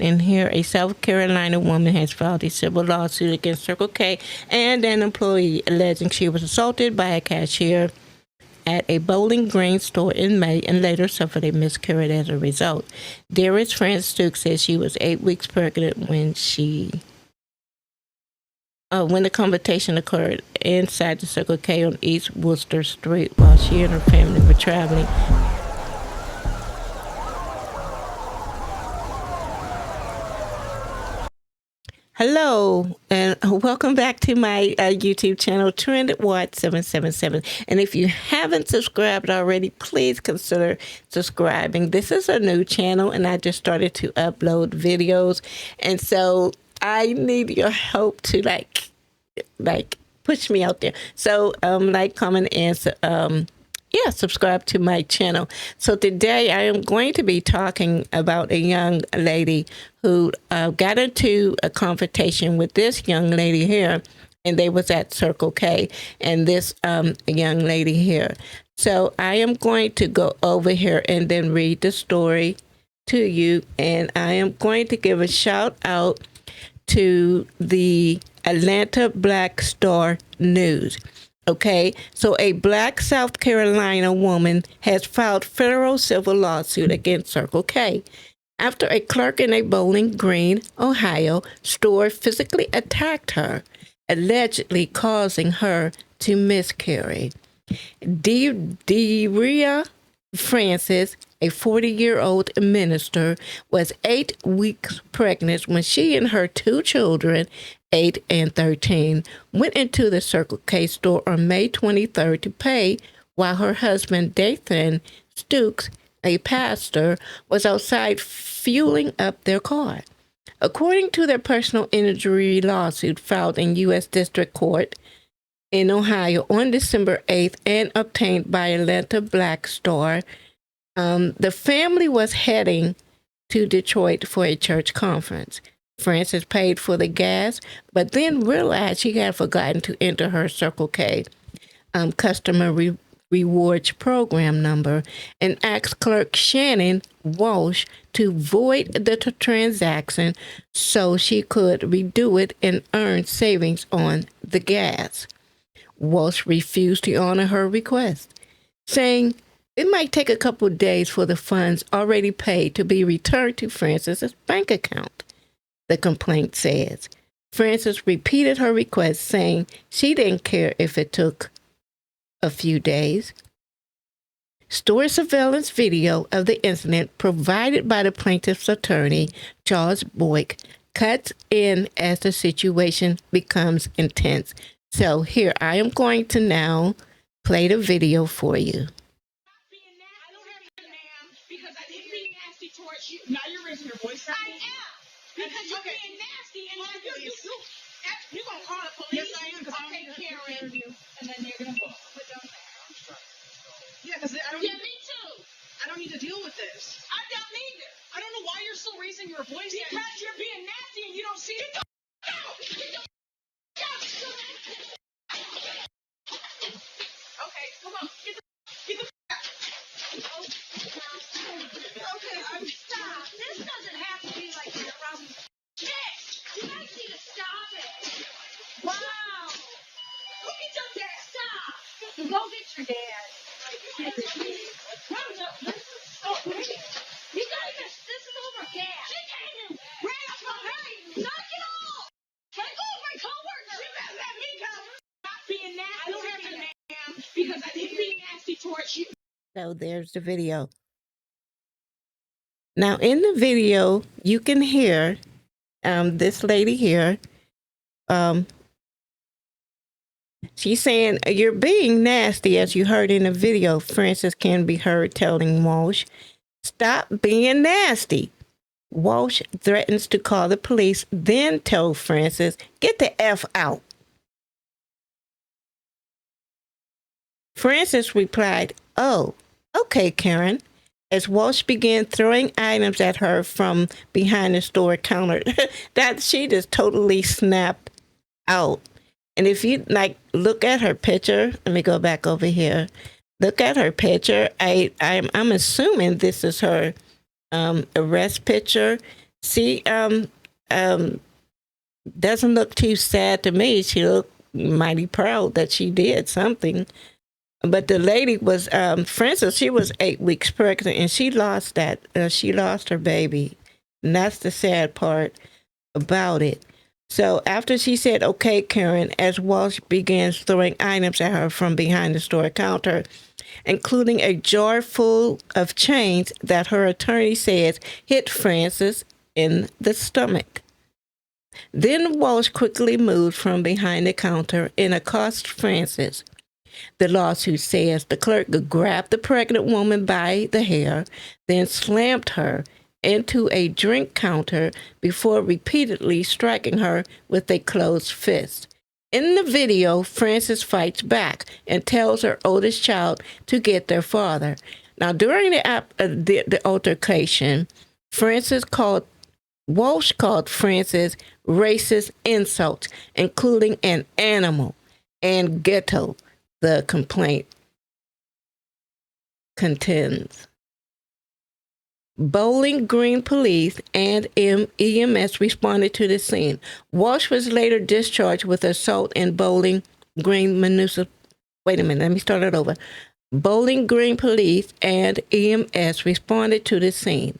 And here, a South Carolina woman has filed a civil lawsuit against Circle K and an employee alleging she was assaulted by a cashier at a Bowling Green store in May and later suffered a miscarriage as a result. Dearest friend Stokes says she was 8 weeks pregnant when the confrontation occurred inside the Circle K on East Worcester Street while she and her family were traveling. Hello, and welcome back to my YouTube channel, TrendWatch777. And if you haven't subscribed already, please consider subscribing. This is a new channel, and I just started to upload videos. And so I need your help to like push me out there. So like, comment, and subscribe to my channel. So today I am going to be talking about a young lady who got into a confrontation with this young lady here, and they was at Circle K, and this young lady here. So I am going to go over here and then read the story to you, and I am going to give a shout out to the Atlanta Black Star News. Okay, so a Black South Carolina woman has filed federal civil lawsuit against Circle K after a clerk in a Bowling Green, Ohio store physically attacked her, allegedly causing her to miscarry. Deria Francis, a 40-year-old minister, was 8 weeks pregnant when she and her two children, 8 and 13, went into the Circle K store on May 23rd to pay while her husband, Dathan Stokes, a pastor, was outside fueling up their car. According to their personal injury lawsuit filed in U.S. District Court in Ohio on December 8th and obtained by Atlanta Black Star, the family was heading to Detroit for a church conference. Frances paid for the gas, but then realized she had forgotten to enter her Circle K customer rewards program number and asked clerk Shannon Walsh to void the transaction so she could redo it and earn savings on the gas. Walsh refused to honor her request, saying it might take a couple of days for the funds already paid to be returned to Frances's bank account, the complaint says. Frances repeated her request, saying she didn't care if it took a few days. Store surveillance video of the incident provided by the plaintiff's attorney, Charles Boyk, cuts in as the situation becomes intense. So here, I am going to now play the video for you. Now you're raising your voice at me? I am. Because you're being nasty and you're going to call the police? Yes, I am. Okay, Karen. And then you're going to put down there. Yeah, because I don't me too. I don't need to deal with this. I don't either. I don't know why you're still raising your voice. Because you're being nasty and you don't see it. Get the out! Get the out! Okay, come on. Get the Okay, stop. This doesn't have to be like that around me. Shit! You guys need to stop it. Wow. Look at your dad. Stop. Go get your dad. Oh, wait. You gotta get this is over gas. She came in. Ran up on her. Knock it off. Let go of my coworker. You better let me go. Stop being nasty. I don't have to, ma'am, because I didn't be nasty towards you. So there's the video. Now in the video, you can hear this lady here. She's saying, "You're being nasty," as you heard in the video. Frances can be heard telling Walsh, "Stop being nasty." Walsh threatens to call the police, then told Frances, "Get the F out." Frances replied, "Oh, okay, Karen," as Walsh began throwing items at her from behind the store counter. That she just totally snapped out. And if you look at her picture, let me go back over here. Look at her picture. I'm assuming this is her arrest picture. She um doesn't look too sad to me. She looked mighty proud that she did something. But the lady was Frances. She was 8 weeks pregnant, and she lost that. She lost her baby, and that's the sad part about it. So after she said, "Okay, Karen," as Walsh began throwing items at her from behind the store counter, including a jar full of change that her attorney says hit Frances in the stomach. Then Walsh quickly moved from behind the counter and accosted Frances. The lawsuit says the clerk grabbed the pregnant woman by the hair, then slammed her into a drink counter before repeatedly striking her with a closed fist. In the video, Frances fights back and tells her oldest child to get their father. Now, during the altercation, Walsh called Frances racist insults, including an animal and ghetto, the complaint contends. Bowling Green police and EMS responded to the scene. Walsh was later discharged with assault in Bowling Green Municipal. Wait a minute, let me start it over. Bowling Green police and EMS responded to the scene.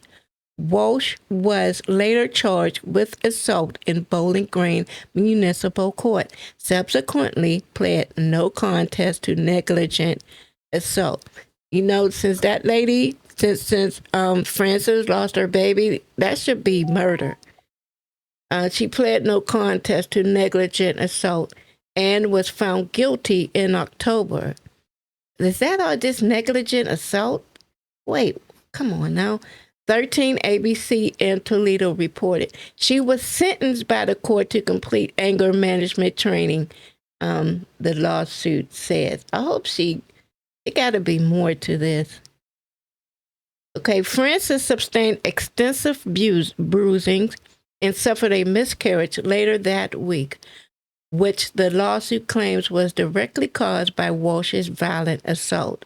Walsh was later charged with assault in Bowling Green Municipal Court, subsequently pled no contest to negligent assault. You know, since that lady, since Frances lost her baby, that should be murder. She pled no contest to negligent assault and was found guilty in October. Is that all just negligent assault? Wait, come on now. 13 ABC in Toledo reported she was sentenced by the court to complete anger management training. The lawsuit says. I hope it got to be more to this. Okay, Frances sustained extensive bruisings and suffered a miscarriage later that week, which the lawsuit claims was directly caused by Walsh's violent assault.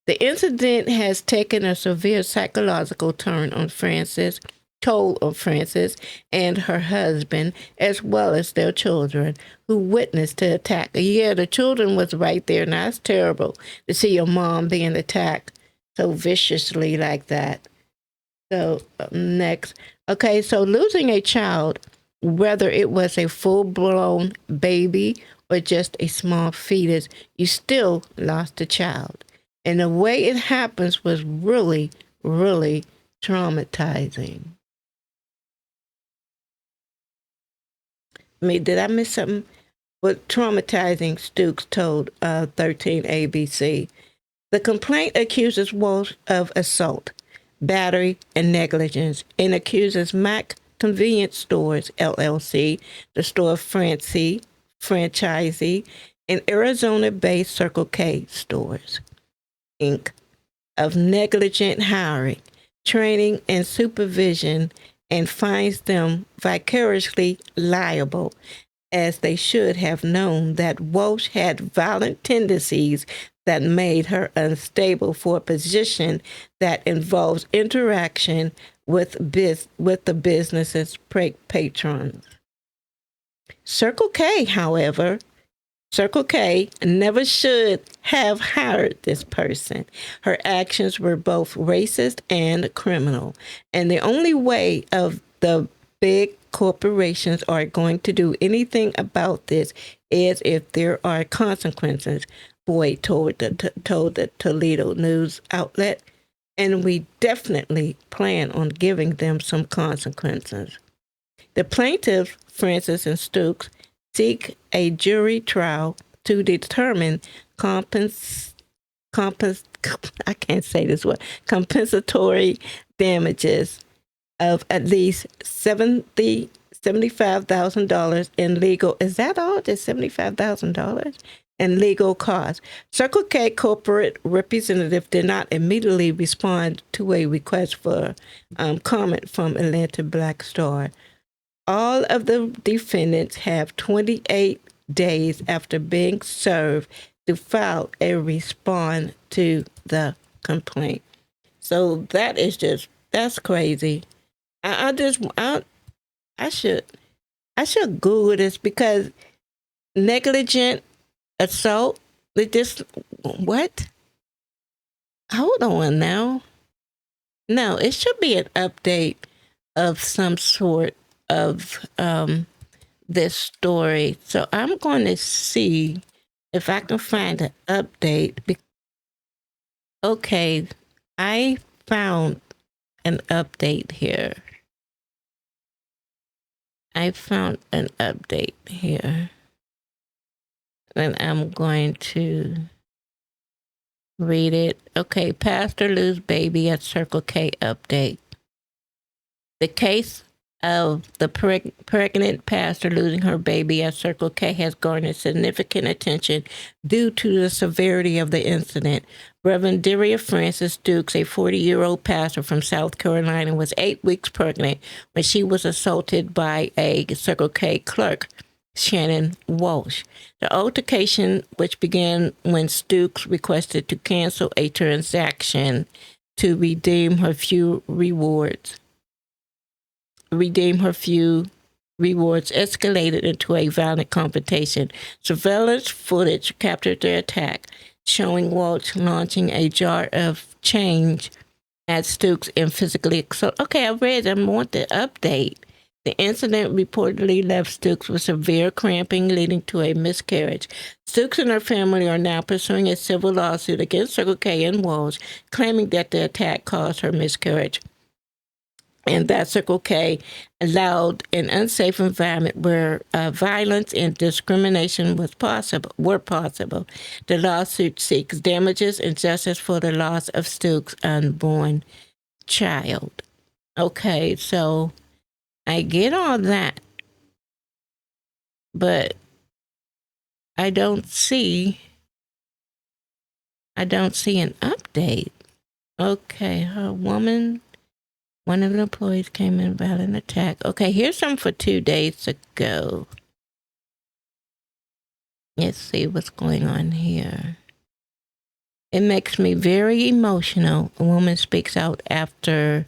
The incident has taken a severe psychological toll on Frances and her husband, as well as their children, who witnessed the attack. Yeah, the children was right there, and that's terrible to see your mom being attacked so viciously like that. So, next. Okay, so losing a child, whether it was a full-blown baby or just a small fetus, you still lost a child. And the way it happens was really, really traumatizing. I mean, did I miss something? But traumatizing, Stooks told 13 ABC. The complaint accuses Walsh of assault, battery, and negligence, and accuses Mac Convenience Stores, LLC, the store franchisee, and Arizona-based Circle K stores, Inc., of negligent hiring, training, and supervision, and finds them vicariously liable, as they should have known that Walsh had violent tendencies that made her unstable for a position that involves interaction with the business's patrons. Circle K never should have hired this person. Her actions were both racist and criminal. And the only way of the big corporations are going to do anything about this is if there are consequences, Boyd told the Toledo News outlet. And we definitely plan on giving them some consequences. The plaintiffs, Frances and Stooks, seek a jury trial to determine compensatory damages of at least $75,000 in legal. Is that all? Just $75,000 in legal costs. Circle K corporate representative did not immediately respond to a request for comment from Atlanta Black Star. All of the defendants have 28 days after being served to file a response to the complaint. So that's crazy. I should Google this because negligent assault. It just what? Hold on now. No, it should be an update of some sort of this story. So I'm going to see if I can find an update. Okay, I found an update here. I found an update here. And I'm going to read it. Okay, pastor lose baby at Circle K update. The case of the pregnant pastor losing her baby at Circle K has garnered significant attention due to the severity of the incident. Reverend Deria Francis Dukes, a 40-year-old pastor from South Carolina, was 8 weeks pregnant when she was assaulted by a Circle K clerk, Shannon Walsh. The altercation, which began when Stooks requested to cancel a transaction to redeem her few rewards, escalated into a violent confrontation. Surveillance footage captured the attack, showing Walsh launching a jar of change at Stooks and physically assault. Okay, I read. I want the update. The incident reportedly left Stooks with severe cramping, leading to a miscarriage. Stooks and her family are now pursuing a civil lawsuit against Circle K and Walsh, claiming that the attack caused her miscarriage and that Circle K allowed an unsafe environment where violence and discrimination were possible. The lawsuit seeks damages and justice for the loss of Stooks' unborn child. Okay, so I get all that, but I don't see an update. Okay, one of the employees came in about an attack. Okay, here's some for 2 days ago. Let's see what's going on here. It makes me very emotional. A woman speaks out after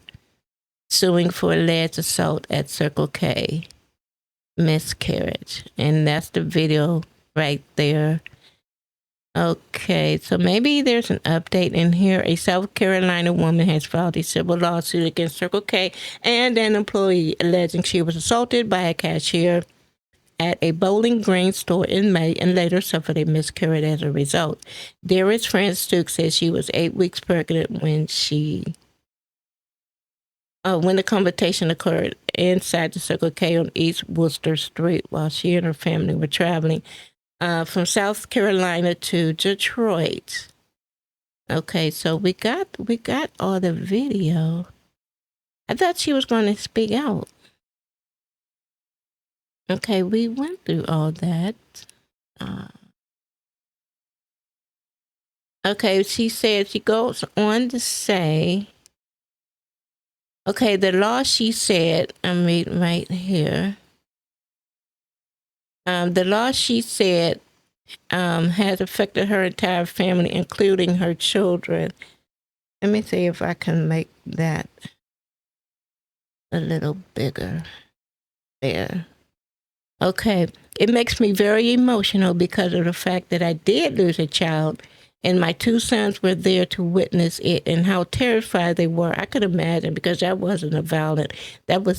suing for alleged assault at Circle K. Miscarriage. And that's the video right there. Okay, so maybe there's an update in here. A South Carolina woman has filed a civil lawsuit against Circle K and an employee alleging she was assaulted by a cashier at a Bowling Green store in May and later suffered a miscarriage as a result. Darius Francis Stooks says she was 8 weeks pregnant when the confrontation occurred inside the Circle K on East Worcester Street while she and her family were traveling from South Carolina to Detroit. Okay, so we got all the video. I thought she was going to speak out. Okay, we went through all that. Okay, she goes on to say, okay, the law, she said, I'm reading right here. The law, she said, has affected her entire family, including her children. Let me see if I can make that a little bigger there. Okay, it makes me very emotional because of the fact that I did lose a child and my 2 sons were there to witness it and how terrified they were. I could imagine because that was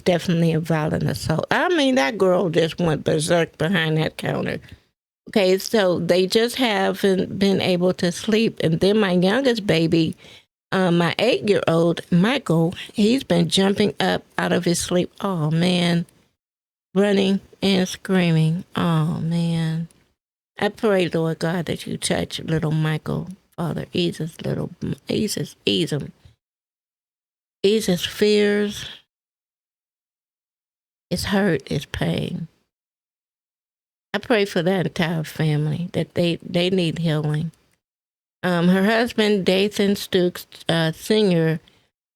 definitely a violent assault. I mean, that girl just went berserk behind that counter. Okay, so they just haven't been able to sleep. And then my youngest baby, my 8-year-old, Michael, he's been jumping up out of his sleep. Oh, man. Running and screaming. Oh, man. I pray, Lord God, that you touch little Michael. Father, ease him. Ease his fears, his hurt, his pain. I pray for that entire family, that they need healing. Her husband, Dathan Stooks, Sr.,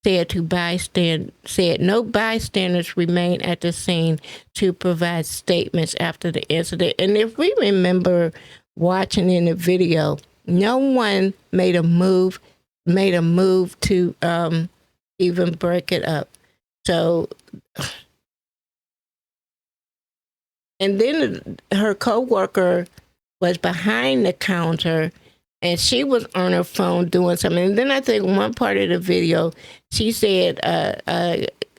said no bystanders remained at the scene to provide statements after the incident. And if we remember watching in the video, no one made a move to even break it up. So, and then her coworker was behind the counter, and she was on her phone doing something. And then I think one part of the video, she said,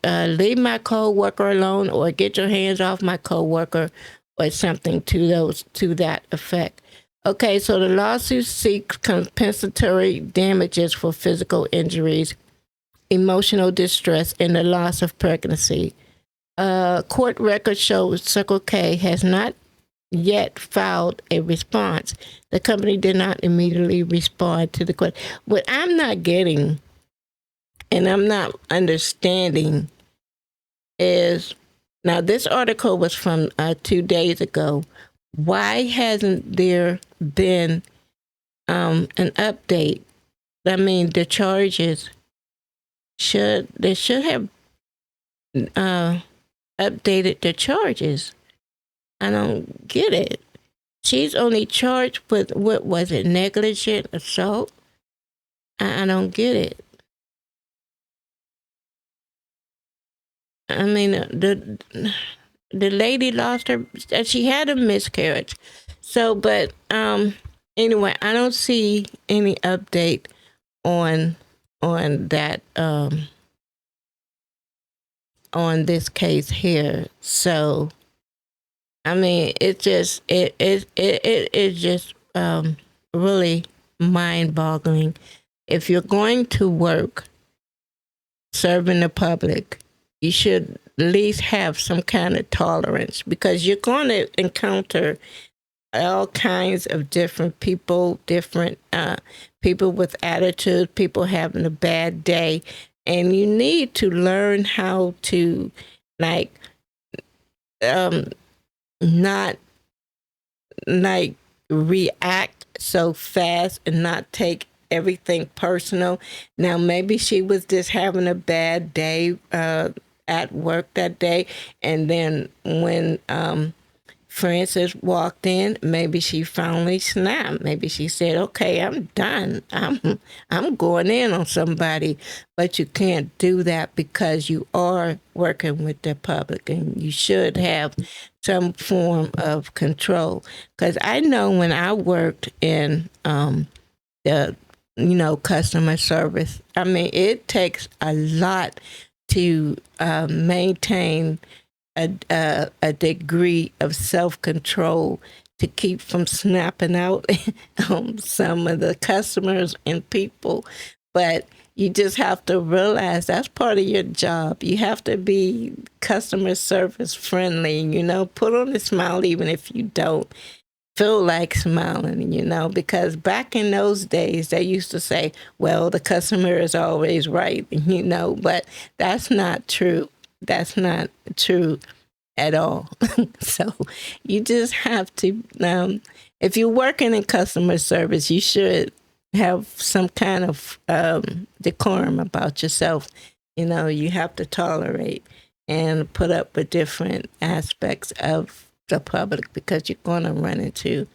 "Leave my coworker alone," or "Get your hands off my coworker," or something to that effect. Okay, so the lawsuit seeks compensatory damages for physical injuries, emotional distress, and the loss of pregnancy. Court records show Circle K has not yet filed a response. The company did not immediately respond to the question. What I'm not getting and I'm not understanding is, now this article was from 2 days ago. Why hasn't there been an update? I mean, the charges should have updated the charges. I don't get it. She's only charged with, what was it, negligent assault? I don't get it. I mean, the lady lost her. She had a miscarriage. So, but anyway, I don't see any update on that on this case here. So, I mean, it is just really mind-boggling. If you're going to work serving the public, you should at least have some kind of tolerance, because you're going to encounter all kinds of different people, different people with attitude, people having a bad day, and you need to learn how to, like, not like react so fast and not take everything personal. Now, maybe she was just having a bad day at work that day, and then when Frances walked in, maybe she finally snapped. Maybe she said, "Okay, I'm done. I'm going in on somebody." But you can't do that, because you are working with the public, and you should have some form of control. Because I know when I worked in the customer service, I mean, it takes a lot to maintain a degree of self-control to keep from snapping out on some of the customers and people. But you just have to realize that's part of your job. You have to be customer service friendly, put on a smile even if you don't feel like smiling, because back in those days they used to say, well, the customer is always right, but that's not true. That's not true at all. So you just have to, if you're working in customer service, you should have some kind of decorum about yourself. You have to tolerate and put up with different aspects of the public, because you're going to run into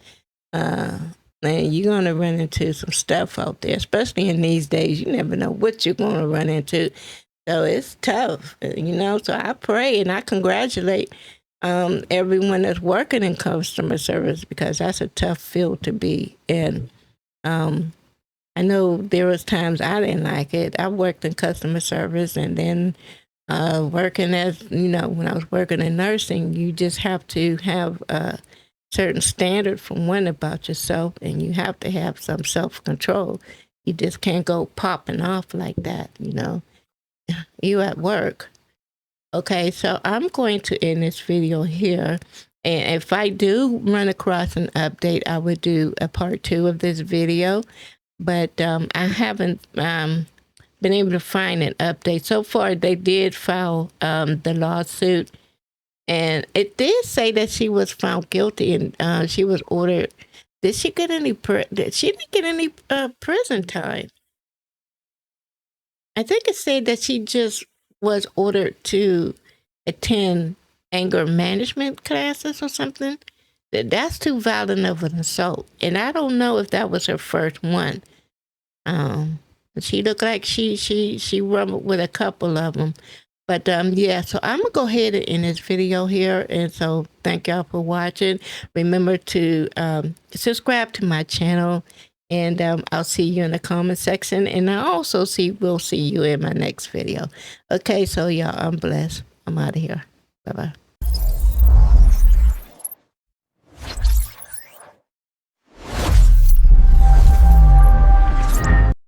some stuff out there, especially in these days. You never know what you're going to run into. So it's tough, So I pray and I congratulate everyone that's working in customer service, because that's a tough field to be in. I know there was times I didn't like it. I worked in customer service, and then working as, when I was working in nursing, you just have to have a certain standard from one about yourself, and you have to have some self-control. You just can't go popping off like that, You at work. Okay, so I'm going to end this video here. And if I do run across an update, I would do a part 2 of this video. But I haven't been able to find an update. So far, they did file the lawsuit. And it did say that she was found guilty, and she was ordered. Did she get any? She didn't get any prison time. I think it said that she just was ordered to attend anger management classes or something. That's too violent of an assault, and I don't know if that was her first one. She looked like she rumbled with a couple of them. But yeah, so I'm gonna go ahead and end this video here, and so thank y'all for watching. Remember to subscribe to my channel, and I'll see you in the comment section, and I also will see you in my next video. Okay, so y'all, I'm blessed. I'm out of here. Bye bye.